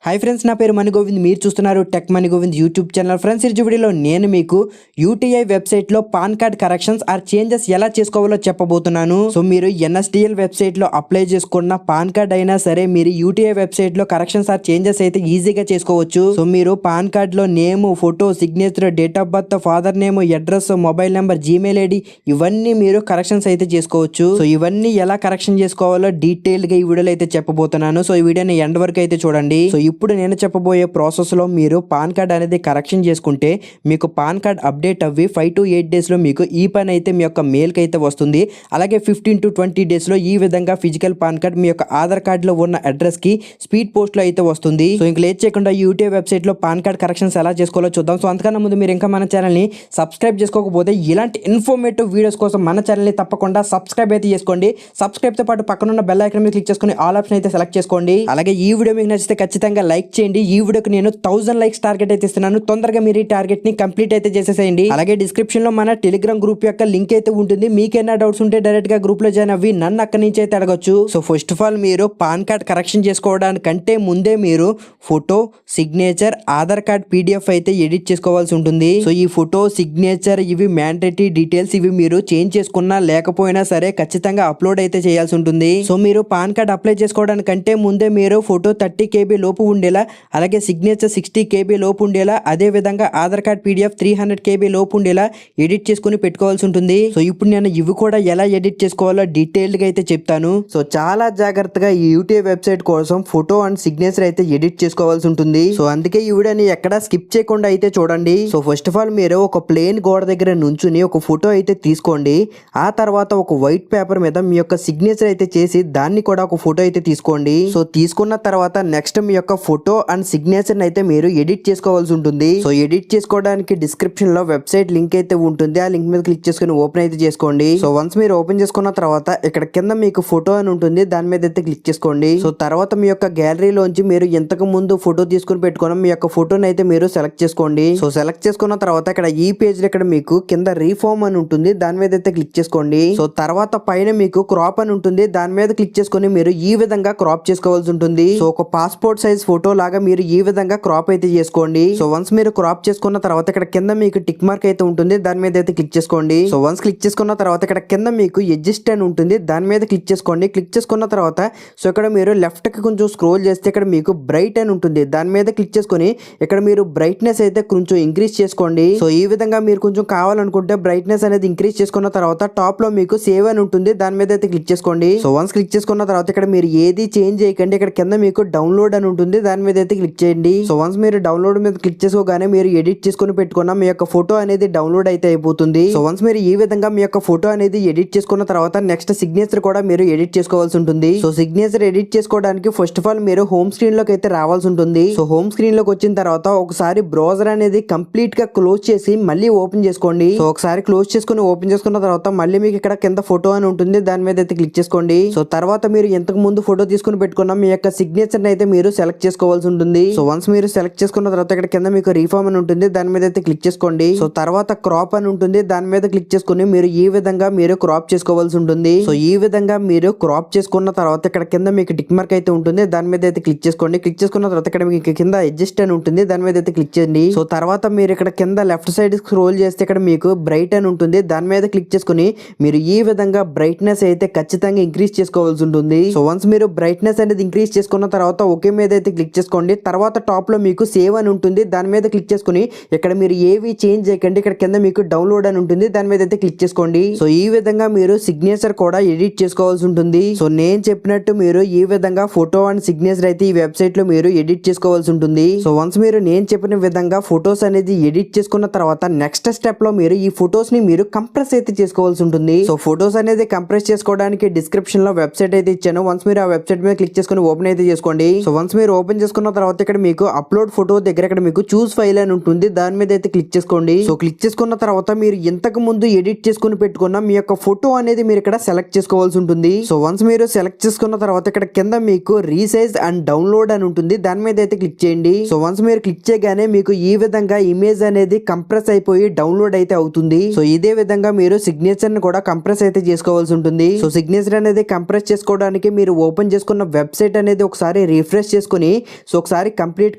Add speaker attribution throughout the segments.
Speaker 1: Hi friends, నా పేరు మణి గోవింద్. మీరు చూస్తున్నారు tech Mani Govind YouTube channel. Friends, ఈ వీడియోలో నేను మీకు యూటీఐ వెబ్సైట్లో PAN card corrections or changes ఎలా చేసుకోవాలో చెప్పబోతున్నాను. సో మీరు ఎన్ఎస్డిఎల్ వెబ్సైట్లో అప్లై చేసుకున్న పాన్ కార్డ్ అయినా సరే మీరు యూటీఐ వెబ్సైట్లో కరెక్షన్స్ ఆర్ చేంజెస్ అయితే ఈజీగా చేసుకోవచ్చు. సో మీరు పాన్ కార్డ్లో name, photo, signature, date of birth, father name, address, mobile number, Gmail ID ఇవన్నీ మీరు కరెక్షన్స్ అయితే చేసుకోవచ్చు. సో ఇవన్నీ ఎలా కరెక్షన్ చేసుకోవాలో డీటెయిల్గా ఈ వీడియోలో అయితే చెప్పబోతున్నాను. సో ఈ వీడియోని ఎండ్ వరకు అయితే చూడండి. సో ఇప్పుడు నేను చెప్పబోయే ప్రాసెస్లో మీరు పాన్ కార్డ్ అనేది కరెక్షన్ చేసుకుంటే మీకు పాన్ కార్డ్ అప్డేట్ అవ్వి 5 to 8 డేస్లో మీకు ఈ పని అయితే మీ యొక్క మెయిల్కి అయితే వస్తుంది. అలాగే 15 to 20 డేస్లో ఈ విధంగా ఫిజికల్ పాన్ కార్డ్ మీ యొక్క ఆధార్ కార్డులో ఉన్న అడ్రస్కి స్పీడ్ పోస్ట్లో అయితే వస్తుంది. సో ఇంక లేట్ చేయకుండా యూటీఐ వెబ్సైట్లో పాన్ కార్డ్ కరెక్షన్స్ ఎలా చేసుకోవాలో చూద్దాం. సో అంతకన్నా ముందు మీరు ఇంకా మన ఛానల్ని సబ్స్క్రైబ్ చేసుకోకపోతే ఇలాంటి ఇన్ఫర్మేటివ్ వీడియోస్ కోసం మన ఛానల్ని తప్పకుండా సబ్స్క్రైబ్ అయితే చేసుకోండి. సబ్స్క్రైబ్తో పాటు పక్కనున్న బెల్ ఐకాన్ మీద క్లిక్ చేసుకుని ఆల్ ఆప్షన్ అయితే సెలెక్ట్ చేసుకోండి. అలాగే ఈ వీడియో మీకు నచ్చితే ఖచ్చితంగా లైక్ చేయండి. ఈ వీడియోకి నేను 1000 లైక్స్ టార్గెట్ అయితే ఇస్తున్నాను. తొందరగా మీరు ఈ టార్గెట్ ని కంప్లీట్ అయితే చేసేసేయండి. అలాగే డిస్క్రిప్షన్ లో మన టెలిగ్రామ్ గ్రూప్ యొక్క లింక్ అయితే ఉంటుంది. మీకేనా డౌట్స్ ఉంటే డైరెక్ట్ గా గ్రూప్ లో జాయిన్ అవ్వి నన్ను అక్కడి నుంచి అయితే అడగొచ్చు. సో ఫస్ట్ ఆఫ్ ఆల్ మీరు పాన్ కార్డ్ కరెక్షన్ చేసుకోవడానికంటే ముందే మీరు photo, signature, Aadhaar card PDF అయితే ఎడిట్ చేసుకోవాల్సి ఉంటుంది. సో ఈ ఫోటో, సిగ్నేచర్ ఇవి మ్యాండేటరీ డీటెయిల్స్. ఇవి మీరు చేంజ్ చేసుకున్నా లేకపోయినా సరే ఖచ్చితంగా అప్లోడ్ అయితే చేయాల్సి ఉంటుంది. సో మీరు పాన్ కార్డ్ అప్లై చేసుకోవడానికంటే ముందే మీరు ఫోటో 30 KB లోపు ఉండేలా, అలాగే సిగ్నేచర్ 60 KB లోపు ఉండేలా, అదే విధంగా ఆధార్ కార్డ్ PDF 300 KB లోపు ఉండేలా ఎడిట్ చేసుకుని పెట్టుకోవాల్సి ఉంటుంది. సో ఇప్పుడు నేను ఇవి కూడా ఎలా ఎడిట్ చేసుకోవాలో డీటెయిల్డ్ గా అయితే చెప్తాను. సో చాలా జాగ్రత్తగా ఈ యూటీఐ వెబ్సైట్ కోసం ఫోటో అండ్ సిగ్నేచర్ అయితే ఎడిట్ చేసుకోవాల్సి ఉంటుంది. సో అందుకే ఈ వీడియోని ఎక్కడ స్కిప్ చేయకుండా అయితే చూడండి. సో ఫస్ట్ ఆఫ్ ఆల్ మీరు ఒక ప్లేన్ గోడ దగ్గర నుంచుని ఒక ఫోటో అయితే తీసుకోండి. ఆ తర్వాత ఒక వైట్ పేపర్ మీద మీ యొక్క సిగ్నేచర్ అయితే చేసి దాన్ని కూడా ఒక ఫోటో అయితే తీసుకోండి. సో తీసుకున్న తర్వాత నెక్స్ట్ మీ యొక్క ఫోటో అండ్ సిగ్నేచర్ అయితే మీరు ఎడిట్ చేసుకోవాల్సి ఉంటుంది. సో ఎడిట్ చేసుకోవడానికి డిస్క్రిప్షన్ లో వెబ్సైట్ లింక్ అయితే ఉంటుంది. ఆ లింక్ మీద క్లిక్ చేసుకుని ఓపెన్ అయితే చేసుకోండి. సో వన్స్ మీరు ఓపెన్ చేసుకున్న తర్వాత ఇక్కడ కింద మీకు ఫోటో అని ఉంటుంది. దాని మీద అయితే క్లిక్ చేసుకోండి. సో తర్వాత మీ యొక్క గ్యాలరీలోంచి మీరు ఇంతకు ముందు ఫోటో తీసుకుని పెట్టుకున్న మీ యొక్క ఫోటోని అయితే మీరు సెలెక్ట్ చేసుకోండి. సో సెలెక్ట్ చేసుకున్న తర్వాత ఇక్కడ ఈ పేజ్ లో ఇక్కడ మీకు కింద రీఫార్మ్ అని ఉంటుంది. దాని మీద అయితే క్లిక్ చేసుకోండి. సో తర్వాత పైన మీకు క్రాప్ అని ఉంటుంది. దాని మీద క్లిక్ చేసుకుని మీరు ఈ విధంగా క్రాప్ చేసుకోవాల్సి ఉంటుంది. సో ఒక పాస్పోర్ట్ సైజ్ ఫోటో లాగా మీరు ఈ విధంగా క్రాప్ అయితే చేసుకోండి. సో వన్స్ మీరు క్రాప్ చేసుకున్న తర్వాత ఇక్కడ కింద మీకు టిక్ మార్క్ అయితే ఉంటుంది. దాని మీద అయితే క్లిక్ చేసుకోండి. సో వన్స్ క్లిక్ చేసుకున్న తర్వాత ఇక్కడ కింద మీకు అడ్జస్ట్ అని ఉంటుంది. దాని మీద క్లిక్ చేసుకోండి. క్లిక్ చేసుకున్న తర్వాత సో ఇక్కడ మీరు లెఫ్ట్ కి కొంచెం స్క్రోల్ చేస్తే ఇక్కడ మీకు బ్రైట్ అని ఉంటుంది. దాని మీద క్లిక్ చేసుకుని ఇక్కడ మీరు బ్రైట్నెస్ అయితే కొంచెం ఇంక్రీజ్ చేసుకోండి. సో ఈ విధంగా మీరు కొంచెం కావాలనుకుంటే బ్రైట్నెస్ అనేది ఇంక్రీజ్ చేసుకున్న తర్వాత టాప్ లో మీకు సేవ్ అని ఉంటుంది. దాని మీద అయితే క్లిక్ చేసుకోండి. సో వన్స్ క్లిక్ చేసుకున్న తర్వాత ఇక్కడ మీరు ఏది చేంజ్ చేయకండి. ఇక్కడ కింద మీకు డౌన్లోడ్ అని ఉంటుంది. దాని మీద అయితే క్లిక్ చేయండి. సో వన్స్ మీరు డౌన్లోడ్ మీద క్లిక్ చేసుకోగానే మీరు ఎడిట్ చేసుకుని పెట్టుకున్న మీ యొక్క ఫోటో అనేది డౌన్లోడ్ అయితే అయిపోతుంది. సో వన్స్ మీరు ఈ విధంగా మీ యొక్క ఫోటో అనేది ఎడిట్ చేసుకున్న తర్వాత నెక్స్ట్ సిగ్నేచర్ కూడా మీరు ఎడిట్ చేసుకోవాల్సి ఉంటుంది. సో సిగ్నేచర్ ఎడిట్ చేసుకోవడానికి ఫస్ట్ ఆఫ్ ఆల్ మీరు హోమ్ స్క్రీన్ లోకి అయితే రావాల్సి ఉంటుంది. సో హోమ్ స్క్రీన్ లోకి వచ్చిన తర్వాత ఒకసారి బ్రౌజర్ అనేది కంప్లీట్ గా క్లోజ్ చేసి మళ్ళీ ఓపెన్ చేసుకోండి. సో ఒకసారి క్లోజ్ చేసుకుని ఓపెన్ చేసుకున్న తర్వాత మళ్ళీ మీకు ఇక్కడ కింద ఫోటో అని ఉంటుంది. దాని మీద అయితే క్లిక్ చేసుకోండి. సో తర్వాత మీరు ఇంతకు ముందు ఫోటో తీసుకుని పెట్టుకున్న మీ యొక్క సిగ్నేచర్ అయితే మీరు సెలెక్ట్ చేసుకోవాల్సి ఉంటుంది. సో వన్స్ మీరు సెలెక్ట్ చేసుకున్న తర్వాత ఇక్కడ కింద మీకు రీఫార్మ్ అని ఉంటుంది. దాని మీద అయితే క్లిక్ చేసుకోండి. సో తర్వాత క్రాప్ అని ఉంటుంది. దాని మీద క్లిక్ చేసుకుని మీరు ఈ విధంగా మీరు క్రాప్ చేసుకోవాల్సి ఉంటుంది. సో ఈ విధంగా మీరు క్రాప్ చేసుకున్న తర్వాత ఇక్కడ కింద మీకు టిక్ మార్క్ అయితే ఉంటుంది. దాని మీద అయితే క్లిక్ చేసుకోండి. క్లిక్ చేసుకున్న తర్వాత ఇక్కడ మీకు కింద అడ్జస్ట్ అని ఉంటుంది. దాని మీద అయితే క్లిక్ చేయండి. సో తర్వాత మీరు ఇక్కడ కింద లెఫ్ట్ సైడ్ స్క్రోల్ చేస్తే ఇక్కడ మీకు బ్రైట్ అని ఉంటుంది. దాని మీద క్లిక్ చేసుకుని మీరు ఈ విధంగా బ్రైట్నెస్ అయితే ఖచ్చితంగా ఇంక్రీజ్ చేసుకోవాల్సి ఉంటుంది. సో వన్స్ మీరు బ్రైట్నెస్ అనేది ఇంక్రీజ్ చేసుకున్న తర్వాత ఓకే మీద అయితే క్లిక్ చేసుకోండి. తర్వాత టాప్ లో మీకు సేవ్ అని ఉంటుంది. దాని మీద క్లిక్ చేసుకుని ఇక్కడ మీరు ఏవి చేంజ్ చేయకండి. ఇక్కడ కింద మీకు డౌన్లోడ్ అని ఉంటుంది. దాని మీద అయితే క్లిక్ చేసుకోండి. సో ఈ విధంగా మీరు సిగ్నేచర్ కూడా ఎడిట్ చేసుకోవాల్సి ఉంటుంది. సో నేను చెప్పినట్టు మీరు ఈ విధంగా ఫోటో అండ్ సిగ్నేచర్ అయితే ఈ వెబ్సైట్ లో మీరు ఎడిట్ చేసుకోవాల్సి ఉంటుంది. సో వన్స్ మీరు నేను చెప్పిన విధంగా ఫోటోస్ అనేది ఎడిట్ చేసుకున్న తర్వాత నెక్స్ట్ స్టెప్ లో మీరు ఈ ఫోటోస్ ని మీరు కంప్రెస్ అయితే చేసుకోవాల్సి ఉంటుంది. సో ఫోటోస్ అనేది కంప్రెస్ చేసుకోవడానికి డిస్క్రిప్షన్ లో వెబ్సైట్ అయితే ఇచ్చాను. వన్స్ మీరు ఆ వెబ్సైట్ మీద క్లిక్ చేసుకుని ఓపెన్ అయితే చేసుకోండి. సో వన్స్ మీరు ఓపెన్ చేసుకున్న తర్వాత ఇక్కడ మీకు అప్లోడ్ ఫోటో దగ్గర ఇక్కడ మీకు చూస్ ఫైల్ అని ఉంటుంది. దాని మీద అయితే క్లిక్ చేసుకోండి. సో క్లిక్ చేసుకున్న తర్వాత మీరు ఇంతకు ముందు ఎడిట్ చేసుకుని పెట్టుకున్న మీ యొక్క ఫోటో అనేది మీరు ఇక్కడ సెలెక్ట్ చేసుకోవాల్సి ఉంటుంది. సో వన్స్ మీరు సెలెక్ట్ చేసుకున్న తర్వాత ఇక్కడ కింద మీకు రీసైజ్ అండ్ డౌన్లోడ్ అని ఉంటుంది. దాని మీద అయితే క్లిక్ చేయండి. సో వన్స్ మీరు క్లిక్ చేయగానే మీకు ఈ విధంగా ఇమేజ్ అనేది కంప్రెస్ అయిపోయి డౌన్లోడ్ అయితే అవుతుంది. సో ఇదే విధంగా మీరు సిగ్నేచర్ ని కూడా కంప్రెస్ అయితే చేసుకోవాల్సి ఉంటుంది. సో సిగ్నేచర్ అనేది కంప్రెస్ చేసుకోవడానికి మీరు ఓపెన్ చేసుకున్న వెబ్సైట్ అనేది ఒకసారి రిఫ్రెష్ చేసుకుని చేసుకొని సో ఒకసారి కంప్లీట్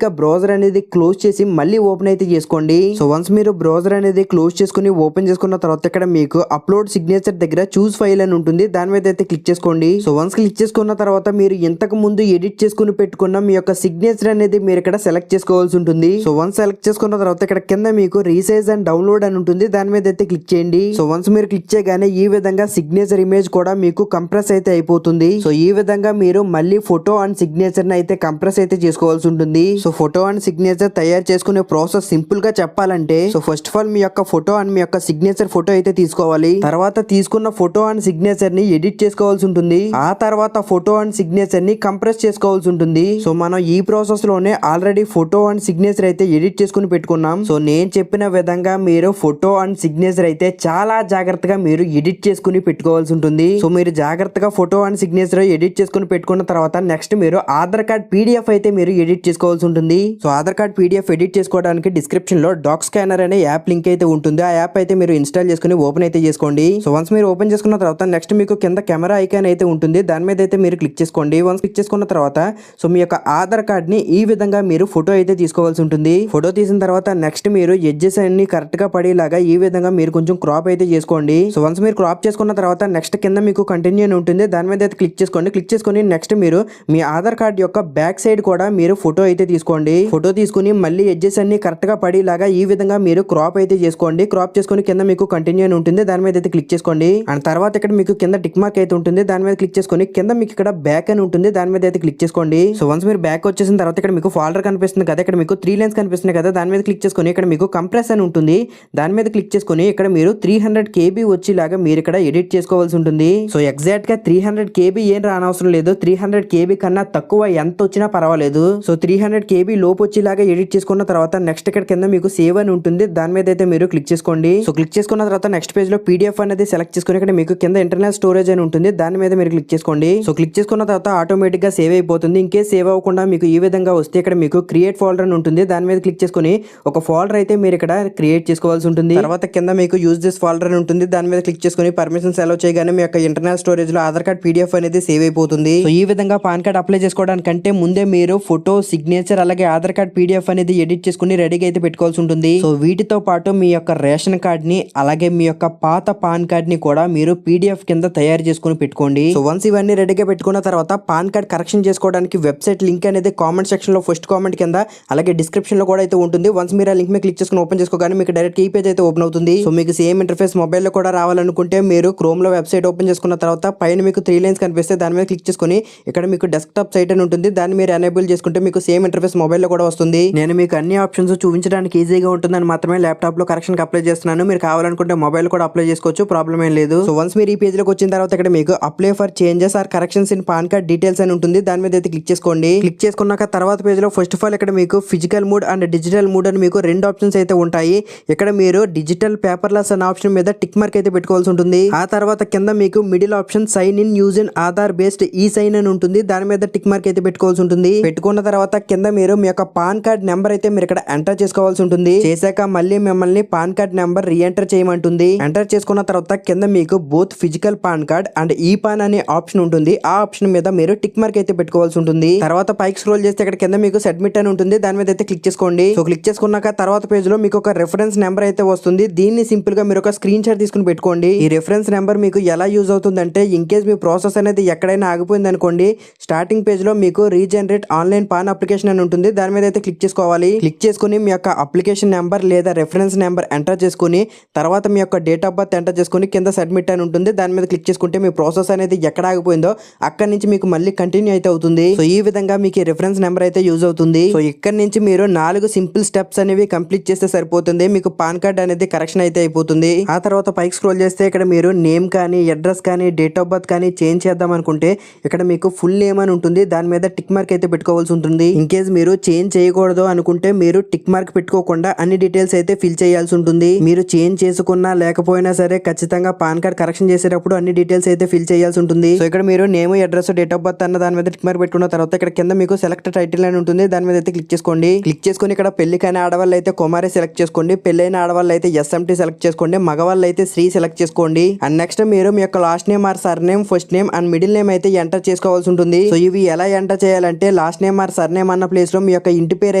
Speaker 1: గా బ్రౌజర్ అనేది క్లోజ్ చేసి మళ్ళీ ఓపెన్ అయితే చేసుకోండి. సో వన్స్ మీరు బ్రౌజర్ అనేది క్లోజ్ చేసుకుని ఓపెన్ చేసుకున్న తర్వాత ఇక్కడ మీకు అప్లోడ్ సిగ్నేచర్ దగ్గర చూస్ ఫైల్ అని ఉంటుంది, దాని మీద అయితే క్లిక్ చేసుకోండి. సో వన్స్ క్లిక్ చేసుకున్న తర్వాత మీరు ఇంతకు ముందు ఎడిట్ చేసుకుని పెట్టుకున్న మీ యొక్క సిగ్నేచర్ అనేది మీరు ఇక్కడ సెలెక్ట్ చేసుకోవాల్సి ఉంటుంది. సో వన్స్ సెలెక్ట్ చేసుకున్న తర్వాత ఇక్కడ కింద మీకు రీసైజ్ అండ్ డౌన్లోడ్ అని ఉంటుంది, దాని మీద అయితే క్లిక్ చేయండి. సో వన్స్ మీరు క్లిక్ చేయగానే ఈ విధంగా సిగ్నేచర్ ఇమేజ్ కూడా మీకు కంప్రెస్ అయితే అయిపోతుంది. సో ఈ విధంగా మీరు మళ్ళీ ఫోటో అండ్ సిగ్నేచర్ ని అయితే కంప్రెస్ అయితే చేసుకోవాల్సి ఉంటుంది. సో ఫోటో అండ్ సిగ్నేచర్ తయారు చేసుకునే ప్రాసెస్ సింపుల్ గా చెప్పాలంటే సో ఫస్ట్ ఆఫ్ ఆల్ మీ యొక్క ఫోటో అండ్ మీ యొక్క సిగ్నేచర్ ఫోటో అయితే తీసుకోవాలి. తర్వాత తీసుకున్న ఫోటో అండ్ సిగ్నేచర్ ని ఎడిట్ చేసుకోవాల్సి ఉంటుంది. ఆ తర్వాత ఫోటో అండ్ సిగ్నేచర్ ని కంప్రెస్ చేసుకోవాల్సి ఉంటుంది. సో మనం ఈ ప్రాసెస్ లోనే ఆల్రెడీ ఫోటో అండ్ సిగ్నేచర్ అయితే ఎడిట్ చేసుకుని పెట్టుకున్నాం. సో నేను చెప్పిన విధంగా మీరు ఫోటో అండ్ సిగ్నేచర్ అయితే చాలా జాగ్రత్తగా మీరు ఎడిట్ చేసుకుని పెట్టుకోవాల్సి ఉంటుంది. సో మీరు జాగ్రత్తగా ఫోటో అండ్ సిగ్నేచర్ ఎడిట్ చేసుకుని పెట్టుకున్న తర్వాత నెక్స్ట్ మీరు ఆధార్ కార్డ్ PDF అయితే మీరు ఎడిట్ చేసుకోవాల్సి ఉంటుంది. So Aadhaar card PDF edit చేసుకోవడానికి డిస్క్రిప్షన్ లో డాక్ స్కానర్ అనే యాప్ లింక్ అయితే ఉంటుంది. ఆ యాప్ అయితే మీరు ఇన్స్టాల్ చేసుకుని ఓపెన్ అయితే చేసుకోండి. సో వన్స్ మీరు ఓపెన్ చేసుకున్న తర్వాత నెక్స్ట్ మీకు కింద కెమెరా ఐకాన్ అయితే ఉంటుంది, దాని మీద అయితే మీరు క్లిక్ చేసుకోండి. వన్స్ క్లిక్ చేసుకున్న తర్వాత సో మీ యొక్క ఆధార్ కార్డ్ ని ఈ విధంగా మీరు ఫోటో అయితే తీసుకోవాల్సి ఉంటుంది. ఫోటో తీసిన తర్వాత నెక్స్ట్ మీరు ఎడ్జెస్ అన్ని కరెక్ట్ గా పడేలాగా ఈ విధంగా మీరు కొంచెం క్రాప్ అయితే చేసుకోండి. సో వన్స్ మీరు క్రాప్ చేసుకున్న తర్వాత నెక్స్ట్ కింద మీకు కంటిన్యూ అని ఉంటుంది, దాని మీద అయితే క్లిక్ చేసుకోండి. క్లిక్ చేసుకుని నెక్స్ట్ మీరు మీ ఆధార్ కార్డ్ యొక్క బ్యాక్ సైడ్ కూడా మీరు ఫోటో అయితే తీసుకోండి. ఫోటో తీసుకుని మళ్ళీ ఎడ్జెస్ అన్ని కరెక్ట్ గా పడేలాగా ఈ విధంగా మీరు క్రాప్ అయితే చేసుకోండి. క్రాప్ చేసుకుని కింద మీకు కంటిన్యూ అని ఉంటుంది, దాని మీద అయితే క్లిక్ చేసుకోండి. అండ్ తర్వాత ఇక్కడ మీకు కింద టిక్ మార్క్ అయితే ఉంటుంది, దాని మీద క్లిక్ చేసుకుని కింద మీకు ఇక్కడ బ్యాక్ అని ఉంటుంది, దాని మీద అయితే క్లిక్ చేసుకోండి. సో వన్స్ మీరు బ్యాక్ వచ్చేసిన తర్వాత ఇక్కడ మీకు ఫోల్డర్ కనిపిస్తుంది కదా, ఇక్కడ మీకు 3 లైన్స్ కనిపిస్తున్నాయి కదా, దాని మీద క్లిక్ చేసుకుని ఇక్కడ మీకు కంప్రెస్ అని ఉంటుంది, దాని మీద క్లిక్ చేసుకుని ఇక్కడ మీరు 300 KB వచ్చేలాగా మీరు ఇక్కడ ఎడిట్ చేసుకోవాల్సి ఉంటుంది. సో ఎగ్జాక్ట్ గా 300 KB ఏం రానవసరం లేదు, 300 KB కన్నా తక్కువ ఎంత వచ్చినా పర్వాలేదు. సో 300 KB లోపు వచ్చేలాగా ఎడిట్ చేసుకున్న తర్వాత నెక్స్ట్ ఇక్కడ కింద మీకు సేవ్ అని ఉంటుంది, దాని మీద అయితే మీరు క్లిక్ చేసుకోండి. సో క్లిక్ చేసుకున్న తర్వాత నెక్స్ట్ పేజ్ లో PDF అనేది సెలెక్ట్ చేసుకుని ఇక్కడ మీకు కింద ఇంటర్నల్ స్టోరేజ్ అని ఉంటుంది, దాని మీద మీరు క్లిక్ చేసుకోండి. సో క్లిక్ చేసుకున్న తర్వాత ఆటోమేటిక్ గా సేవ్ అయిపోతుంది. ఇంకేస్ సేవ్ అవ్వకుండా మీకు ఈ విధంగా వస్తే ఇక్కడ మీకు క్రియేట్ ఫోల్డర్ అని ఉంటుంది, దాని మీద క్లిక్ చేసుకుని ఒక ఫోల్డర్ అయితే మీరు ఇక్కడ క్రియేట్ చేసుకోవాల్సి ఉంటుంది. తర్వాత కింద మీకు యూజ్ దిస్ ఫోల్డర్ అని ఉంటుంది, దాని మీద క్లిక్ చేసుకుని పర్మిషన్స్ అలౌ చేయగానే మీ యొక్క ఇంటర్నల్ స్టోరేజ్ లో ఆధార్ కార్డ్ PDF అనేది సేవ్ అయిపోతుంది. సో ఈ విధంగా పాన్ కార్డ్ అప్లై చేసుకోవడానికంటే ముందే మీరు ఫోటో, సిగ్నేచర్ అలాగే ఆధార్ కార్డ్ PDF అనేది ఎడిట్ చేసుకుని రెడీగా అయితే పెట్టుకోవాల్సి ఉంటుంది. సో వీటితో పాటు మీ యొక్క రేషన్ కార్డ్ ని అలాగే మీ యొక్క పాత పాన్ కార్డ్ ని కూడా మీరు PDF కింద తయారు చేసుకుని పెట్టుకోండి. సో వన్స్ ఇవన్నీ రెడీగా పెట్టుకున్న తర్వాత పాన్ కార్డ్ కరెక్షన్ చేసుకోవడానికి వెబ్సైట్ లింక్ అనేది కామెంట్ సెక్షన్ లో ఫస్ట్ కామెంట్ కింద అలాగే డిస్క్రిప్షన్ లో కూడా అయితే ఉంటుంది. వన్స్ మీరు ఆ లింక్ మీద క్లిక్ చేసుకుని ఓపెన్ చేసుకోగానే మీకు డైరెక్ట్ ఈ పేజ్ అయితే ఓపెన్ అవుతుంది. సో మీకు సేమ్ ఇంటర్ఫేస్ మొబైల్ లో కూడా రావాలనుకుంటే మీరు క్రోమ్ లో వెబ్సైట్ ఓపెన్ చేసుకున్న తర్వాత పైన మీకు 3 లైన్స్ కనిపిస్తే దాని మీద క్లిక్ చేసుకుని ఇక్కడ మీకు డెస్క్టాప్ సైట్ అని ఉంటుంది, దాన్ని మీరు ఎనేబుల్ చేసుకుంటే మీకు సేమ్ ఇంటర్ఫేస్ మొబైల్ లో కూడా వస్తుంది. నేను మీకు అన్ని ఆప్షన్స్ చూపించడానికి ఈజీగా ఉంటుందని మాత్రమే ల్యాప్టాప్ లో కరెక్షన్ అప్లై చేస్తున్నాను. మీరు కావాలనుకుంటే మొబైల్ కూడా అప్లై చేసుకోవచ్చు, ప్రాబ్లం ఏం లేదు. సో వన్స్ మీరు ఈ పేజ్ లోకి వచ్చిన తర్వాత ఇక్కడ మీకు apply for changes or corrections in PAN card details అని ఉంటుంది, దాని మీద అయితే క్లిక్ చేసుకోండి. క్లిక్ చేసుకున్నాక తర్వాత పేజ్ లో ఫస్ట్ ఆఫ్ ఆల్ ఇక్కడ మీకు physical mode and digital mode అని మీకు 2 ఆప్షన్స్ అయితే ఉంటాయి. ఇక్కడ మీరు డిజిటల్ పేపర్లెస్ అనే ఆప్షన్ మీద టిక్ మార్క్ అయితే పెట్టుకోవాల్సి ఉంటుంది. ఆ తర్వాత కింద మీకు middle option sign in using Aadhaar based e sign అని ఉంటుంది, దాని మీద టిక్ మార్క్ అయితే పెట్టుకోవాల్సి ఉంటుంది. పెట్టుకున్న తర్వాత కింద మీరు మీ యొక్క పాన్ కార్డ్ నెంబర్ అయితే మీరు ఇక్కడ ఎంటర్ చేసుకోవాల్సి ఉంటుంది. చేశాక మళ్ళీ మిమ్మల్ని పాన్ కార్డ్ నెంబర్ రీఎంటర్ చేయమంటుంది. ఎంటర్ చేసుకున్న తర్వాత కింద మీకు both physical PAN card and ఈ పాన్ అనే ఆప్షన్ ఉంటుంది, ఆ ఆప్షన్ మీద మీరు టిక్ మార్క్ అయితే పెట్టుకోవాల్సి ఉంటుంది. తర్వాత పైకి స్క్రోల్ చేస్తే ఇక్కడ కింద మీకు సబ్మిట్ అని ఉంటుంది, దాని మీద అయితే క్లిక్ చేసుకోండి. సో క్లిక్ చేసుకున్నాక తర్వాత పేజ్ లో మీకు ఒక రెఫరెన్స్ నెంబర్ అయితే వస్తుంది, దీన్ని సింపుల్ గా మీరు ఒక స్క్రీన్ షాట్ తీసుకుని పెట్టుకోండి. ఈ రెఫరెన్స్ నెంబర్ మీకు ఎలా యూజ్ అవుతుందంటే ఇన్ కేస్ మీ ప్రాసెస్ అనేది ఎక్కడైనా ఆగిపోయింది అనుకోండి, స్టార్టింగ్ పేజ్ లో మీకు రీజనరేట్ ఆన్లైన్ పాన్ అప్లికేషన్ అని ఉంటుంది, దాని మీద అయితే క్లిక్ చేసుకోవాలి. క్లిక్ చేసుకుని మీ యొక్క అప్లికేషన్ నెంబర్ లేదా రెఫరెన్స్ నెంబర్ ఎంటర్ చేసుకుని తర్వాత మీ యొక్క డేట్ ఆఫ్ బర్త్ ఎంటర్ చేసుకుని కింద సబ్మిట్ అని ఉంటుంది, దాని మీద క్లిక్ చేసుకుంటే మీ ప్రాసెస్ అనేది ఎక్కడ ఆగిపోయిందో అక్కడ నుంచి మీకు మళ్ళీ కంటిన్యూ అయితే అవుతుంది. సో ఈ విధంగా మీకు రెఫరెన్స్ నెంబర్ అయితే యూజ్ అవుతుంది. సో ఇక్కడ నుంచి మీరు 4 సింపుల్ స్టెప్స్ అనేవి కంప్లీట్ చేస్తే సరిపోతుంది, మీకు పాన్ కార్డ్ అనేది కరెక్షన్ అయితే అయిపోతుంది. ఆ తర్వాత పైకి స్క్రోల్ చేస్తే ఇక్కడ మీరు నేమ్ కానీ అడ్రస్ కానీ డేట్ ఆఫ్ బర్త్ కానీ చేంజ్ చేద్దాం అనుకుంటే ఇక్కడ మీకు ఫుల్ నేమ్ అని ఉంటుంది, దాని మీద టిక్ మార్క్ అయితే పెట్టుకోవాల్సి ఉంటుంది. ఇన్ కేస్ మీరు చేంజ్ చేయకూడదు అనుకుంటే మీరు టిక్ మార్క్ పెట్టుకోకుండా అన్ని డీటెయిల్స్ అయితే ఫిల్ చేయాల్సి ఉంటుంది. మీరు చేంజ్ చేసుకున్నా లేకపోయినా సరే ఖచ్చితంగా పాన్ కార్డ్ కరెక్షన్ చేసేటప్పుడు అన్ని డీటెయిల్స్ అయితే ఫిల్ చేయాల్సి ఉంటుంది. సో ఇక్కడ మీరు name address date of birth అన్న దాని మీద టిక్ మార్క్ పెట్టుకున్న తర్వాత ఇక్కడ కింద మీకు సెలెక్ట్ టైటిల్ అని ఉంటుంది, దాని మీద అయితే క్లిక్ చేసుకోండి. క్లిక్ చేసుకుని ఇక్కడ పెళ్లి కాని ఆడవాళ్ళు అయితే కుమారి సెలెక్ట్ చేసుకోండి, పెళ్ళైన ఆడవాళ్ళు అయితే SMT సెలెక్ట్ చేసుకోండి, మగవాళ్ళు అయితే శ్రీ సెలెక్ట్ చేసుకోండి. అండ్ నెక్స్ట్ మీరు మీ యొక్క last name or sir name, first name and middle name అయితే ఎంటర్ చేసుకోవాల్సి ఉంటుంది. సో ఇవి ఎలా ఎంటర్ చేయాలంటే last name or sir name అన్న ప్లేస్లో మీ యొక్క ఇంటి పేరు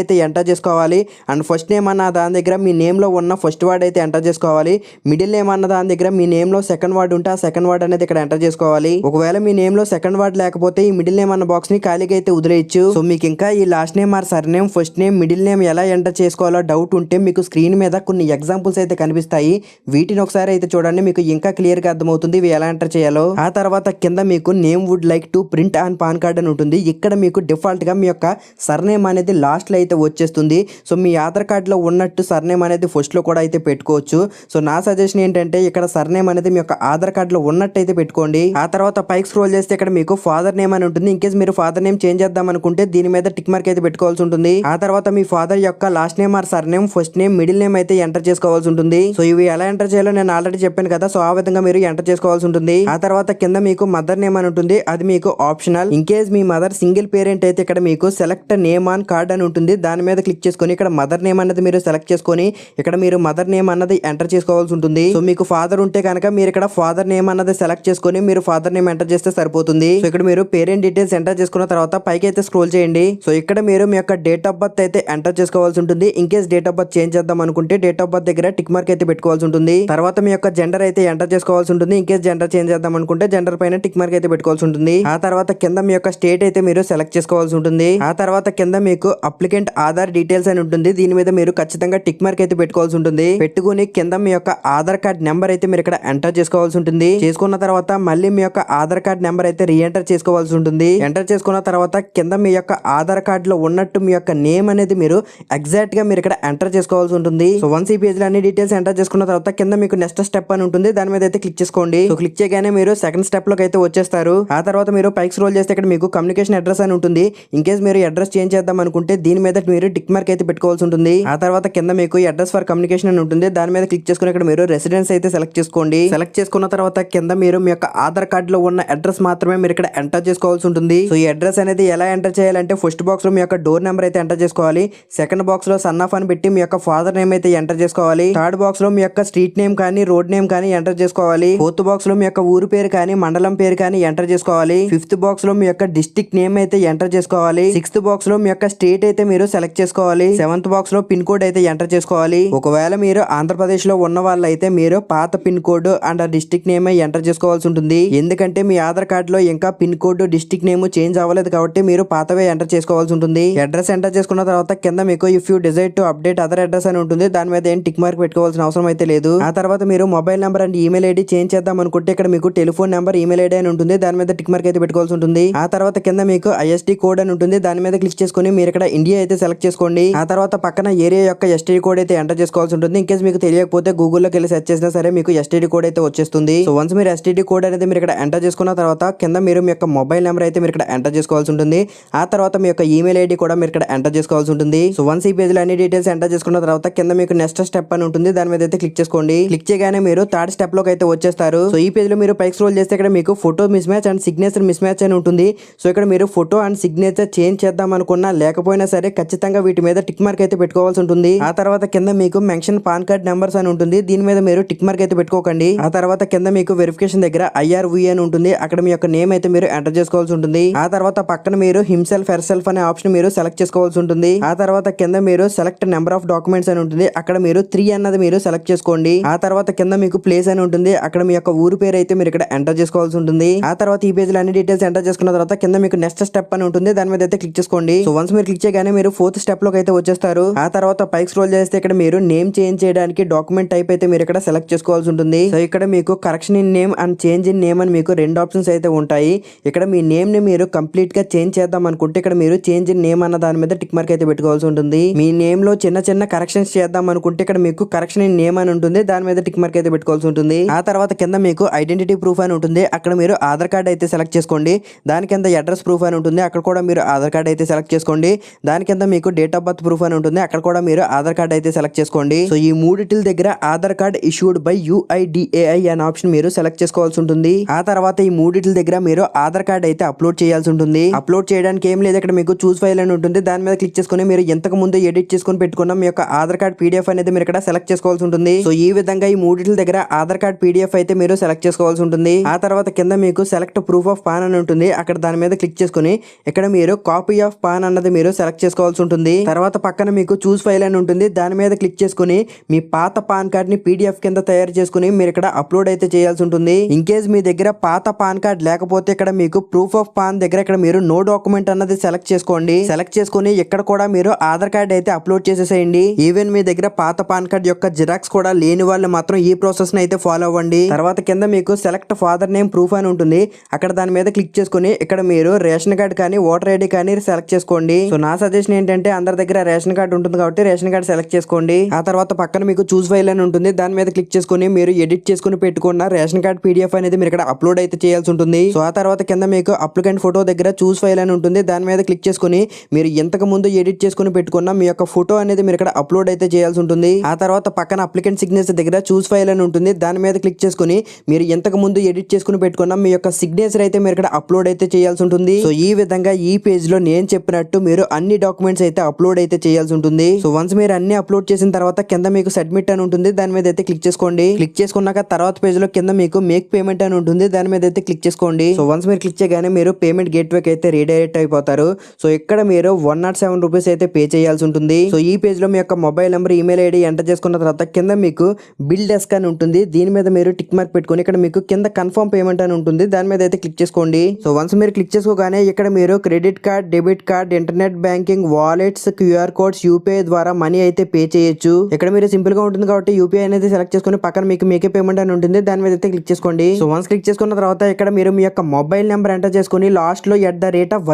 Speaker 1: అయితే ఎంటర్ చేసుకోవాలి. అండ్ ఫస్ట్ నేమ్ అన్న దాని దగ్గర మీ నేమ్లో ఉన్న ఫస్ట్ వర్డ్ అయితే ఎంటర్ చేసుకోవాలి. మిడిల్ నేమ్ అన్న దాని దగ్గర మీ నేమ్లో సెకండ్ వర్డ్ ఉంటే ఆ సెకండ్ వర్డ్ అనేది ఇక్కడ ఎంటర్ చేసుకోవాలి. ఒకవేళ మీ నేమ్లో సెకండ్ వర్డ్ లేకపోతే ఈ మిడిల్ నేమ్ అన్న బాక్స్ని ఖాళీగా అయితే వదిలేయచ్చు. సో మీకు ఇంకా ఈ last name or sir name, first name, middle name ఎలా ఎంటర్ చేసుకోవాలో డౌట్ ఉంటే మీకు స్క్రీన్ మీద కొన్ని ఎగ్జాంపుల్స్ అయితే కనిపిస్తాయి. వీటిని ఒకసారి అయితే చూడండి, మీకు ఇంకా క్లియర్ గా అర్థమవుతుంది ఇవి ఎలా ఎంటర్ చేయాలో. ఆ తర్వాత కింద మీకు name would like to print on PAN card అని ఉంటుంది. ఇక్కడ మీకు డిఫాల్ట్ గా మీ యొక్క సర్నేమ్ అనేది లాస్ట్ లో అయితే వచ్చేస్తుంది. సో మీ ఆధార్ కార్డ్ లో ఉన్నట్టు సర్నేమ్ అనేది ఫస్ట్ లో కూడా అయితే పెట్టుకోవచ్చు. సో నా సజెషన్ ఏంటంటే ఇక్కడ సర్నేమ్ అనేది మీ యొక్క ఆధార్ కార్డ్ లో ఉన్నట్టు అయితే పెట్టుకోండి. ఆ తర్వాత పైకి స్క్రోల్ చేస్తే ఇక్కడ మీకు ఫాదర్ నేమ్ అని ఉంటుంది. ఇన్ కేస్ మీరు ఫాదర్ నేమ్ చేంజ్ చేద్దాం అనుకుంటే దీని మీద టిక్ మార్క్ అయితే పెట్టుకోవాల్సి ఉంటుంది. ఆ తర్వాత మీ ఫాదర్ యొక్క last name or sir name, first name, middle name అయితే ఎంటర్ చేసుకోవాల్సి ఉంటుంది. సో ఇవి ఎలా ఎంటర్ చేయాలో నేను ఆల్రెడీ చెప్పాను కదా. సో ఆ విధంగా మీరు ఎంటర్ చేసుకోవాల్సి ఉంటుంది. ఆ తర్వాత కింద మీకు మదర్ నేమ్ అని ఉంటుంది, అది మీకు optional. In case me mother single parent అయితే ఇక్కడ మీకు సెలెక్ట్ నేమ్ ఆన్ కార్డ్ అని ఉంటుంది. దాని మీద క్లిక్ చేసుకొని ఇక్కడ మదర్ నేమ్ అన్నది మీరు సెలెక్ట్ చేసుకొని ఇక్కడ మీరు మదర్ నేమ్ అన్నది ఎంటర్ చేసుకోవాల్సి ఉంటుంది. సో మీకు ఫాదర్ ఉంటే కనుక మీరు ఇక్కడ ఫాదర్ నేమ్ అన్నది సెలెక్ట్ చేసుకొని మీరు ఫాదర్ నేమ్ ఎంటర్ చేస్తే సరిపోతుంది. సో ఇక్కడ మీరు పేరెంట్ డీటెయిల్స్ ఎంటర్ చేసుకున్న తర్వాత పైకి అయితే స్క్రోల్ చేయండి. సో ఇక్కడ మీరు మీ యొక్క డేట్ ఆఫ్ బర్త్ అయితే ఎంటర్ చేసుకోవాల్సి ఉంటుంది. In case date of birth change చేద్దాం అనుకుంటే డేట్ ఆఫ్ బర్త్ దగ్గర టిక్ మార్క్ అయితే పెట్టుకోవాల్సి ఉంటుంది. తర్వాత మీ యొక్క జెండర్ అయితే ఎంటర్ చేసుకోవాల్సి ఉంటుంది. ఇన్ కేస్ జెండర్ చేంజ్ చేద్దాం అనుకుంటే జెండర్ పైన టిక్ మార్క్ అయితే పెట్టుకోవాల్సి ఉంటుంది. ఆ తర్వాత కింద మీ యొక్క స్టేట్ అయితే మీరు సెలెక్ట్ చేసుకోవాల్సి ఉంటుంది. ఆ తర్వాత కింద మీకు అప్లికెంట్ ఆధార్ డీటెయిల్స్ అని ఉంటుంది. దీని మీద మీరు ఖచ్చితంగా టిక్ మార్క్ అయితే పెట్టుకోవాల్సి ఉంటుంది. పెట్టుకుని కింద మీ యొక్క ఆధార్ కార్డ్ నెంబర్ అయితే మీరు ఇక్కడ ఎంటర్ చేసుకోవాల్సి ఉంటుంది. చేసుకున్న తర్వాత మళ్ళీ మీ యొక్క ఆధార్ కార్డ్ నెంబర్ అయితే రీఎంటర్ చేసుకోవాల్సి ఉంటుంది. ఎంటర్ చేసుకున్న తర్వాత కింద మీ యొక్క ఆధార్ కార్డ్ లో ఉన్నట్టు మీ యొక్క నేమ్ అనేది మీరు ఎగ్జాక్ట్ గా మీరు ఇక్కడ ఎంటర్ చేసుకోవాల్సి ఉంటుంది. సో వన్స్ ఈ పేజ్ లో అన్ని డీటెయిల్స్ ఎంటర్ చేసుకున్న తర్వాత కింద మీకు నెక్స్ట్ స్టెప్ అని ఉంటుంది. దాని మీద అయితే క్లిక్ చేసుకోండి. సో క్లిక్ చేయగానే మీరు సెకండ్ స్టెప్ లోకి అయితే వచ్చేస్తారు. ఆ తర్వాత మీరు పైకి స్క్రోల్ చేస్తే ఇక్కడ మీకు కమ్యూనికేషన్ అడ్రస్ అని ఉంటుంది. ఇన్ కేస్ మీరు అడ్రస్ చేంజ్ చేద్దాం అనుకుంటే దీని మీద మీరు టిక్ మార్క్ అయితే పెట్టుకోవాల్సి ఉంటుంది. ఆ తర్వాత కింద మీకు అడ్రస్ ఫర్ కమ్యూనికేషన్ అని ఉంటుంది. దాని మీద క్లిక్ చేసుకుని ఇక్కడ మీరు రెసిడెన్స్ అయితే సెలెక్ట్ చేసుకోండి. సెలెక్ట్ చేసుకున్న తర్వాత కింద మీరు మీ యొక్క ఆధార్ కార్డ్ లో ఉన్న అడ్రస్ మాత్రమే మీరు ఇక్కడ ఎంటర్ చేసుకోవాల్సి ఉంటుంది. సో ఈ అడ్రస్ అనేది ఎలా ఎంటర్ చేయాలంటే ఫస్ట్ బాక్స్ లో మీ యొక్క డోర్ నెంబర్ అయితే ఎంటర్ చేసుకోవాలి. సెకండ్ బాక్స్ లో సన్ ఆఫ్ అని పెట్టి మీ యొక్క ఫాదర్ నేమ్ అయితే ఎంటర్ చేసుకోవాలి. థర్డ్ బాక్స్ లో మీ యొక్క స్ట్రీట్ నేమ్ కానీ రోడ్ నేమ్ కానీ ఎంటర్ చేసుకోవాలి. ఫోర్త్ బాక్స్ లో మీ యొక్క ఊరు పేరు కానీ మండలం పేరు కానీ ఎంటర్ చేసుకోవాలి. ఫిఫ్త్ బాక్స్ లో మీ యొక్క డిస్ట్రిక్ట్ నేమ్ అయితే ఎంటర్ చేసుకోవాలి. సిక్స్త్ బాక్స్ లో మీ యొక్క స్టేట్ అయితే మీరు సెలెక్ట్ చేసుకోవాలి. సెవెంత్ బాక్స్ లో పిన్ కోడ్ అయితే ఎంటర్ చేసుకోవాలి. ఒకవేళ మీరు ఆంధ్రప్రదేశ్ లో ఉన్న వాళ్ళైతే మీరు పాత pin code and district name enter చేసుకోవాల్సి ఉంటుంది. ఎందుకంటే మీ ఆధార్ కార్డ్ లో ఇంకా pin code district name change అవ్వలేదు కాబట్టి మీరు పాతవే ఎంటర్ చేసుకోవాల్సి ఉంటుంది. అడ్రస్ ఎంటర్ చేసుకున్న తర్వాత కింద మీకు if you desire to update other address అని ఉంటుంది. దాని మీద ఏం టిక్ మార్క్ పెట్టుకోవాల్సిన అవసరం అయితే లేదు. ఆ తర్వాత మీరు mobile number and email ID change చేద్దాం అనుకుంటే ఇక్కడ మీకు టెలిఫోన్ నెంబర్ ఈమెయిల్ ఐడి అని ఉంటుంది. దాని మీద టిక్ మార్క్ అయితే పెట్టుకోవాల్సి ఉంటుంది. ఆ తర్వాత కింద మీకు ఐఎస్డి కోడ్ అని ఉంటుంది. దాని మీద క్లిక్ చేసుకుని మీరు ఇక్కడ ఇండియా అయితే సెలెక్ట్ చేసుకోండి. ఆ తర్వాత పక్కన ఏరియా యొక్క ఎస్టీడీ కోడ్ అయితే ఎంటర్ చేసుకోవాల్సి ఉంటుంది. ఇన్ కేస్ మీకు తెలియకపోతే గూగుల్లోకి వెళ్ళి సెర్చ్ చేసినా సరే మీకు ఎస్టీడీ కోడ్ అయితే వచ్చేస్తుంది. సో వన్స్ మీరు ఎస్టీడీ కోడ్ అనేది మీరు ఇక్కడ ఎంటర్ చేసుకున్న తర్వాత కింద మీరు మీ యొక్క మొబైల్ నెంబర్ అయితే మీరు ఇక్కడ ఎంటర్ చేసుకోవాల్సి ఉంటుంది. ఆ తర్వాత మీ యొక్క ఈమెయిల్ ఐడి కూడా మీరు ఇక్కడ ఎంటర్ చేసుకోవాల్సి ఉంటుంది. సో వన్స్ ఈ పేజ్ లో అన్ని డీటెయిల్స్ ఎంటర్ చేసుకున్న తర్వాత కింద మీకు నెక్స్ట్ స్టెప్ అని ఉంటుంది. దాని మీద అయితే క్లిక్ చేసుకోండి. క్లిక్ చేయగానే మీరు థర్డ్ స్టెప్ లోకి అయితే వచ్చేస్తారు. సో ఈ పేజ్ లో మీరు పైకి స్క్రోల్ చేస్తే ఇక్కడ మీకు photo miss match and signature miss match అని ఉంటుంది. సో ఇక్కడ మీరు ఫోటో అండ్ సిగ్నేచర్ చేంజ్ చేద్దాం అనుకున్నా లేకపోయినా సరే ఖచ్చితంగా వీటి మీద టిక్ మార్క్ అయితే పెట్టుకోవాల్సి ఉంటుంది. ఆ తర్వాత కింద మీకు మెన్షన్ పాన్ కార్డ్ నెంబర్స్ అని ఉంటుంది. దీని మీద మీరు టిక్ మార్క్ అయితే పెట్టుకోకండి. ఆ తర్వాత కింద మీకు వెరిఫికేషన్ దగ్గర IRV అని ఉంటుంది. అక్కడ మీ యొక్క నేమ్ అయితే మీరు ఎంటర్ చేసుకోవాల్సి ఉంటుంది. ఆ తర్వాత పక్కన మీరు హిమ్సెల్ఫ్ హెర్సెల్ఫ్ అనే ఆప్షన్ మీరు సెలెక్ట్ చేసుకోవాల్సి ఉంటుంది. ఆ తర్వాత కింద మీరు సెలెక్ట్ నెంబర్ ఆఫ్ డాక్యుమెంట్స్ అని ఉంటుంది. అక్కడ మీరు 3 అన్నది మీరు సెలెక్ట్ చేసుకోండి. ఆ తర్వాత కింద మీకు ప్లేస్ అని ఉంటుంది. అక్కడ మీ యొక్క ఊరు పేరు అయితే మీరు ఇక్కడ ఎంటర్ చేసుకోవాల్సి ఉంటుంది. ఆ తర్వాత ఈ పేజ్ లో అన్ని డీటెయిల్స్ ఎంటర్ చేసుకున్న తర్వాత కింద మీకు నెక్స్ట్ స్టెప్ అని ఉంటుంది. దాని మీద అయితే క్లిక్ చేసుకోండి. సో వన్స్ మీరు క్లిక్ చేయగానే మీరు ఫోర్త్ స్టెప్ లోకి అయితే వచ్చేస్తారు. ఆ తర్వాత పైకి స్క్రోల్ చేస్తే ఇక్కడ మీరు నేమ్ చేంజ్ చేయడానికి డాక్యుమెంట్ టైప్ అయితే మీరు ఇక్కడ సెలెక్ట్ చేసుకోవాల్సి ఉంటుంది. సో ఇక్కడ మీకు correction in name and change in name అని మీకు 2 ఆప్షన్స్ అయితే ఉంటాయి. ఇక్కడ మీ నేమ్ ని మీరు కంప్లీట్ గా చేంజ్ చేద్దాం అనుకుంటే ఇక్కడ మీరు చేంజ్ ఇన్ నేమ్ అన్న దాని మీద టిక్ మార్క్ అయితే పెట్టుకోవాల్సి ఉంటుంది. మీ నేమ్ లో చిన్న చిన్న కరెక్షన్స్ చేద్దాం అనుకుంటే ఇక్కడ మీకు కరెక్షన్ ఇన్ నేమ్ అని ఉంటుంది. దాని మీద టిక్ మార్క్ అయితే పెట్టుకోవాల్సి ఉంటుంది. ఆ తర్వాత కింద మీకు ఐడెంటిటీ ప్రూఫ్ అని ఉంటుంది. అక్కడ మీరు ఆధార్ కార్డ్ అయితే సెలెక్ట్ చేసుకోండి. దాని కింద అడ్రస్ ప్రూఫ్ అని ఉంటుంది. అక్కడ కూడా మీరు ఆధార్ కార్డ్ అయితే సెలెక్ట్ చేసుకోండి. దాని కింద మీకు డేట్ ఆఫ్ బర్త్ ప్రూఫ్ అని ఉంటుంది. అక్కడ కూడా మీరు ఆధార్ కార్డ్ అయితే సెలెక్ట్ చేసుకోండి. సో ఈ మూడిటిల దగ్గర Aadhaar card issued by UIDAI అనే ఆప్షన్ మీరు సెలెక్ట్ చేసుకోవాల్సి ఉంటుంది. ఆ తర్వాత ఈ మూడిటిల దగ్గర మీరు ఆధార్ కార్డ్ అయితే అప్లోడ్ చేయాల్సి ఉంటుంది. అప్లోడ్ చేయడానికి ఏం లేదు, ఇక్కడ మీకు చూస్ ఫైల్ అని ఉంటుంది. దాని మీద క్లిక్ చేసుకుని మీరు ఇంతకు ముందు ఎడిట్ చేసుకుని పెట్టుకున్న మీ యొక్క ఆధార్ కార్డ్ PDF అనేది మీరు ఇక్కడ సెలెక్ట్ చేసుకోవాల్సి ఉంటుంది. సో ఈ విధంగా ఈ మూడిటిల దగ్గర ఆధార్ కార్డ్ PDF అయితే మీరు సెలెక్ట్ చేసుకోవాల్సి ఉంటుంది. ఆ తర్వాత కింద మీకు సెలెక్ట్ ప్రూఫ్ ఆఫ్ పాన్ అని ఉంటుంది. అక్కడ దాని మీద క్లిక్ చేసుకుని ఇక్కడ ఇక్కడ మీరు కాపీ ఆఫ్ పాన్ అన్నది మీరు సెలెక్ట్ చేసుకోవాల్సి ఉంటుంది. తర్వాత పక్కన మీకు చూస్ ఫైల్ అని ఉంటుంది, దాని మీద క్లిక్ చేసుకుని మీ పాత పాన్ కార్డ్ ని PDF కింద తయారు చేసుకుని మీరు ఇక్కడ అప్లోడ్ అయితే చేయాల్సి ఉంటుంది. ఇన్ కేస్ మీ దగ్గర పాత పాన్ కార్డ్ లేకపోతే ఇక్కడ మీకు ప్రూఫ్ ఆఫ్ పాన్ దగ్గర ఇక్కడ మీరు నో డాక్యుమెంట్ అన్నది సెలెక్ట్ చేసుకోండి. సెలెక్ట్ చేసుకుని ఇక్కడ కూడా మీరు ఆధార్ కార్డ్ అయితే అప్లోడ్ చేసేసేయండి. ఈవెన్ మీ దగ్గర పాత పాన్ కార్డ్ యొక్క జిరాక్స్ కూడా లేని వాళ్ళు మాత్రం ఈ ప్రాసెస్ ని అయితే ఫాలో అవ్వండి. తర్వాత కింద మీకు సెలెక్ట్ ఫాదర్ నేమ్ ప్రూఫ్ అని ఉంటుంది, అక్కడ దాని మీద క్లిక్ చేసుకుని ఇక్కడ మీరు రేషన్ కార్డ్ కానీ ఓటర్ ఐడి కానీ సెలెక్ట్ చేసుకోండి. సో నా సజెషన్ ఏంటంటే అందరి దగ్గర రేషన్ కార్డ్ ఉంటుంది కాబట్టి రేషన్ కార్డ్ సెలెక్ట్ చేసుకోండి. ఆ తర్వాత పక్కన మీకు చూస్ ఫైల్ అని ఉంటుంది, దాని మీద క్లిక్ చేసుకుని మీరు ఎడిట్ చేసుకుని పెట్టుకున్న రేషన్ కార్డ్ PDF అనేది మీరు ఇక్కడ అప్లోడ్ అయితే చేయాల్సి ఉంటుంది. సో ఆ తర్వాత కింద మీకు అప్లికెంట్ ఫోటో దగ్గర చూస్ ఫైల్ అని ఉంటుంది, దాని మీద క్లిక్ చేసుకుని మీరు ఇంతకు ముందు ఎడిట్ చేసుకుని పెట్టుకున్న మీ యొక్క ఫోటో అనేది మీరు ఇక్కడ అప్లోడ్ అయితే చేయాల్సి ఉంటుంది. ఆ తర్వాత పక్కన అప్లికెంట్ సిగ్నేచర్ దగ్గర చూస్ ఫైల్ అని ఉంటుంది, దాని మీద క్లిక్ చేసుకుని మీరు ఇంతకు ముందు ఎడిట్ చేసుకుని పెట్టుకున్న మీ యొక్క సిగ్నేచర్ అయితే మీరు ఇక్కడ అప్లోడ్ అయితే చేయాల్సి ఉంటుంది. సో ఈ విధంగా ఈ పేజ్ లో నేను చెప్పినట్టు మీరు అన్ని డాక్యుమెంట్స్ అయితే అప్లోడ్ అయితే చేయాల్సి ఉంటుంది. సో వన్స్ మీరు అన్ని అప్లోడ్ చేసిన తర్వాత కింద మీకు సబ్మిట్ అని ఉంటుంది, దాని మీద అయితే క్లిక్ చేసుకోండి. క్లిక్ చేసుకున్నాక తర్వాత పేజ్ లో కింద మీకు మేక్ పేమెంట్ అని ఉంటుంది, దాని మీద అయితే క్లిక్ చేసుకోండి. సో వన్స్ మీరు క్లిక్ చేయగానే మీరు పేమెంట్ గేట్వేకి అయితే రీడైరెక్ట్ అయిపోతారు. సో ఇక్కడ మీరు 107 రూపీస్ అయితే పే చేయాల్సి ఉంటుంది. సో ఈ పేజ్ లో మీ యొక్క mobile number email ID enter చేసుకున్న తర్వాత కింద మీకు బిల్ డెస్క్ అని ఉంటుంది, దీని మీద మీరు టిక్ మార్క్ పెట్టుకుని ఇక్కడ మీకు కింద కన్ఫర్మ్ పేమెంట్ అని ఉంటుంది, దాని మీద అయితే క్లిక్ చేసుకోండి. సో వన్స్ మీరు క్లిక్ చేసుకోగానే ఇక్కడ మీరు credit card, debit card, internet banking, wallets, QR codes, UPI ద్వారా మనీ అయితే పే చేయొచ్చు. ఇక్కడ మీరు సింపుల్ గా ఉంటుంది కాబట్టి UPI అనేది సెలెక్ట్ చేసుకుని పక్కన మీకు మేకే పేమెంట్ అని ఉంటుంది, దాని మీద అయితే క్లిక్ చేసుకోండి. సో వన్స్ క్లిక్ చేసుకున్న తర్వాత ఇక్కడ మీరు మీ యొక్క మొబైల్ నెంబర్ ఎంటర్ చేసుకుని లాస్ట్ లో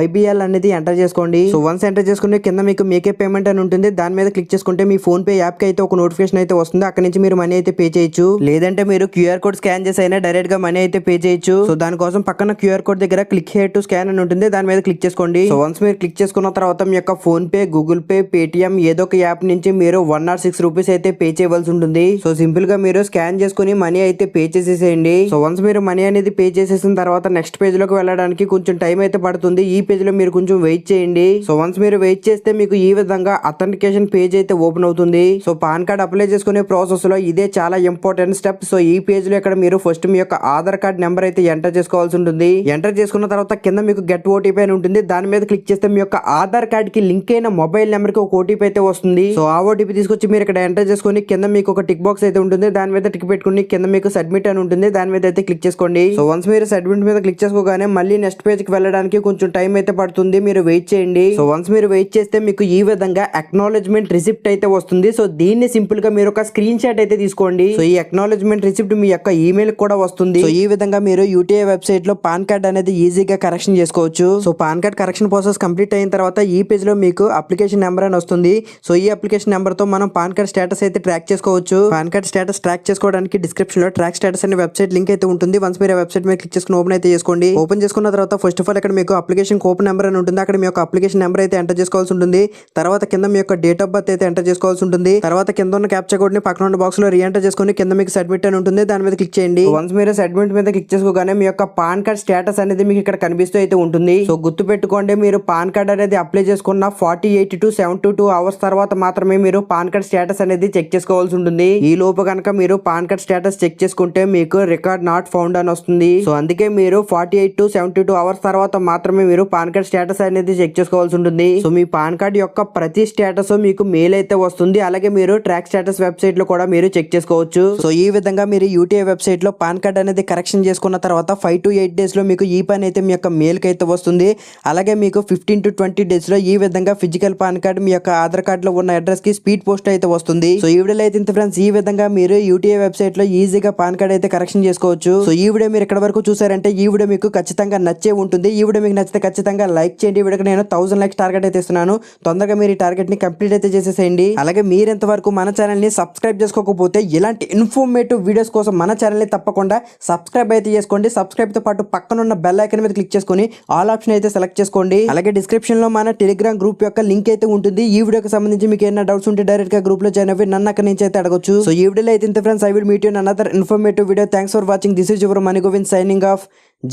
Speaker 1: @YBL అనేది ఎంటర్ చేసుకోండి. సో వన్స్ ఎంటర్ చేసుకుని కింద మీకు మేకే పేమెంట్ అని ఉంటుంది, దాని మీద క్లిక్ చేసుకుంటే మీ ఫోన్ పే యాప్ కి అయితే ఒక నోటిఫికేషన్ అయితే వస్తుంది, అక్కడ నుంచి మీరు మనీ అయితే పే చేయొచ్చు. లేదంటే మీరు QR కోడ్ స్కాన్ చేసి అయినా డైరెక్ట్ గా మనీ అయితే పే చేయొచ్చు. సో దానికోసం పక్కన QR కోడ్ దగ్గర క్లిక్ హియర్ టు స్కాన్ అని ఉంటుంది, దాని మీద క్లిక్ చేసుకోండి. సో వన్స్ మీరు క్లిక్ చేసుకున్న తర్వాత మీ యొక్క phone pay, Google pay, Paytm ఏదో ఒక యాప్ నుంచి మీరు 106 రూపీస్ అయితే పే చేయవలసి ఉంటుంది. సో సింపుల్ గా మీరు స్కాన్ చేసుకుని మనీ అయితే పే చేసేసేయండి. సో వన్స్ మీరు మనీ అనేది పే చేసేసిన తర్వాత నెక్స్ట్ పేజ్ లోకి వెళ్ళడానికి కొంచెం టైం అయితే పడుతుంది. ఈ పేజ్ లో మీరు కొంచెం వెయిట్ చేయండి. సో వన్స్ మీరు వెయిట్ చేస్తే మీకు ఈ విధంగా అథెంటికేషన్ పేజ్ అయితే ఓపెన్ అవుతుంది. సో పాన్ కార్డ్ అప్లై చేసుకునే ప్రాసెస్ లో ఇదే చాలా ఇంపార్టెంట్ స్టెప్. సో ఈ పేజ్ లో ఇక్కడ మీరు ఫస్ట్ మీ యొక్క ఆధార్ కార్డ్ నెంబర్ అయితే ఎంటర్ చేసుకోవాల్సి ఉంటుంది. ఎంటర్ చేసుకున్న తర్వాత కింద మీకు గెట్ OTP అని ఉంటుంది, దాని మీద క్లిక్ చేస్తే మీ యొక్క ఆధార్ కార్డ్ కి లింక్ అయిన మొబైల్ నెంబర్ కి ఒక OTP అయితే వస్తుంది. సో ఆ OTP తీసుకొచ్చి మీరు ఇక్కడ ఎంటర్ చేసుకుని కింద మీకు ఒక టిక్ బాక్స్ అయితే ఉంటుంది, దాని మీద టిక్ పెట్టుకుని కింద మీకు సబ్మిట్ అని ఉంటుంది, దాని మీద అయితే క్లిక్ చేసుకోండి. సో వన్స్ మీరు సబ్మిట్ మీద క్లిక్ చేసుకోగానే మళ్ళీ నెక్స్ట్ పేజ్ కి వెళ్ళడానికి కొంచెం టైం అయితే పడుతుంది, మీరు వెయిట్ చేయండి. సో వన్స్ మీరు వెయిట్ చేస్తే మీకు ఈ విధంగా అక్నాలెడ్జ్మెంట్ రిసిప్ట్ అయితే వస్తుంది. సో దీన్ని సింపుల్ గా మీరు ఒక స్క్రీన్ షాట్ అయితే తీసుకోండి. సో ఈ అక్నాలెడ్జ్మెంట్ రిసిప్ట్ మీ యొక్క ఈమెయిల్ కూడా వస్తుంది. సో ఈ విధంగా మీరు UTI వెబ్సైట్ లో పాన్ కార్డ్ అనేది ఈజీగా కరెక్షన్ చేసుకోవచ్చు. So pan card correction process complete అయిన తర్వాత ఈ పేజ్ లో మీకు అప్లికేషన్ నెంబర్ అని వస్తుంది. సో ఈ అప్లికేషన్ నెంబర్ తో మనం పాన్ కార్డ్ స్టేటస్ అయితే ట్రాక్ చేసుకోవచ్చు. పాన్ కార్డ్ స్టేటస్ ట్రాక్ చేసుకోవడానికి డిస్క్రిప్షన్ లో ట్రాక్ స్టేటస్ అనే వెబ్సైట్ లింక్ అయితే ఉంటుంది. వన్స్ మీరు వెబ్సైట్ మీద క్లిక్ చేసుకుని ఓపెన్ అయితే చేసుకోండి. ఓపెన్ చేసుకున్న తర్వాత ఫస్ట్ ఆఫ్ ఆల్ ఇక్కడ మీకు అప్లికేషన్ కోపన్ నెంబర్ అని ఉంటుంది, అక్కడ మీ యొక్క అప్లికేషన్ నెంబర్ అయితే ఎంటర్ చేసుకోవాల్సి ఉంటుంది. తర్వాత కింద మీ యొక్క డేట్ ఆఫ్ బర్త్ అయితే ఎంటర్ చేసుకోవాల్సి ఉంటుంది. తర్వాత కింద ఉన్న క్యాప్చా కోడ్ ని పక్కన ఉన్న బాక్స్ లో రీఎంటర్ చేసుకుని కింద మీకు సబ్మిట్ అని ఉంటుంది, దాని మీద క్లిక్ చేయండి. వన్స్ మీరు సబ్మిట్ మీద క్లిక్ చేసుకోగానే మీ యొక్క పాన్ కార్డ్ స్టేటస్ అనేది మీకు ఇక్కడ కనిపిస్తూ అయితే ఉంటుంది. సో గుర్తు పెట్టుకోండి, మీరు పాన్ కార్డ్ అనేది అప్లై చేసుకున్న 48 to 72 అవర్స్ తర్వాత మాత్రమే మీరు పాన్ కార్డ్ స్టేటస్ అనేది చెక్ చేసుకోవాల్సి ఉంటుంది. ఈ లోపు కనుక మీరు పాన్ కార్డ్ స్టేటస్ చెక్ చేసుకుంటే మీకు రికార్డ్ నాట్ ఫౌండ్ అని వస్తుంది. సో అందుకే మీరు 48 to 72 అవర్స్ తర్వాత మాత్రమే మీరు పాన్ కార్డ్ స్టేటస్ అనేది చెక్ చేసుకోవాల్సి ఉంటుంది. సో మీ పాన్ కార్డ్ యొక్క ప్రతి స్టేటస్ మీకు మెయిల్ అయితే వస్తుంది, అలాగే మీరు ట్రాక్ స్టేటస్ వెబ్సైట్ లో కూడా మీరు చెక్ చేసుకోవచ్చు. సో ఈ విధంగా మీరు UTI వెబ్సైట్ లో పాన్ కార్డ్ అనేది కరెక్షన్ చేసుకున్న తర్వాత 5 to 8 డేస్ లో మీకు ఈ పని అయితే మీ యొక్క మెయిల్ కి అయితే వస్తుంది. అలాగే మీకు 15 to 20 డేస్ లో ఈ విధంగా ఫిజికల్ పాన్ కార్డ్ మీ యొక్క ఆధార్ కార్డ్ లో ఉన్న అడ్రస్ కి స్పీడ్ పోస్ట్ అయితే వస్తుంది. సో ఈ వీడియోలో అయితే ఇంత ఫ్రెండ్స్, ఈ విధంగా మీరు UTI వెబ్సైట్ లో ఈజీగా పాన్ కార్డ్ అయితే కరెక్షన్ చేసుకోవచ్చు. సో ఈ వీడియో మీరు ఇక్కడ వరకు చూసారంటే ఈ వీడియో మీకు ఖచ్చితంగా నచ్చే ఉంటుంది. ఈ వీడియో మీకు నచ్చితే ఖచ్చితంగా లైక్ చేయండి. ఈ వీడియోకి నేను 1000 లైక్స్ టార్గెట్ అయితే ఇస్తున్నాను. తొందరగా మీరు ఈ టార్గెట్ ని కంప్లీట్ అయితే చేసేసేయండి. అలాగే మీరు ఎంతవరకు మన ఛానల్ ని సబ్స్క్రైబ్ చేసుకోకపోతే ఇలాంటి ఇన్ఫర్మేటివ్ వీడియోస్ కోసం మన ఛానల్ ని తప్పకుండా సబ్స్క్రైబ్ అయితే చేసుకోండి. సబ్స్క్రైబ్ తో పాటు పక్కన ఉన్న బెల్ ఐకాన్ మీద క్లిక్ చేసుకుని ఆల్ ఆప్షన్ అయితే సెలెక్ట్ చేసుకోండి. అలాగే డిస్క్రిప్షన్ లో మన టెలిగ్రామ్ గ్రూప్ యొక్క లింక్ అయితే ఉంటుంది. ఈ వీడియోకి సంబంధించి మీకు ఏమైనా డౌట్స్ ఉంటే డైరెక్ట్ గా గ్రూప్ లో జాయిన్ అవ్వి నన్ను అక్కడ నుంచి అయితే అడగొచ్చు. సో ఈ వీడియోలో అయితే ఇంత friends, I will meet you in another informative video. Thanks for watching. This is your money Govind signing off.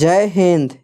Speaker 1: జై హింద్.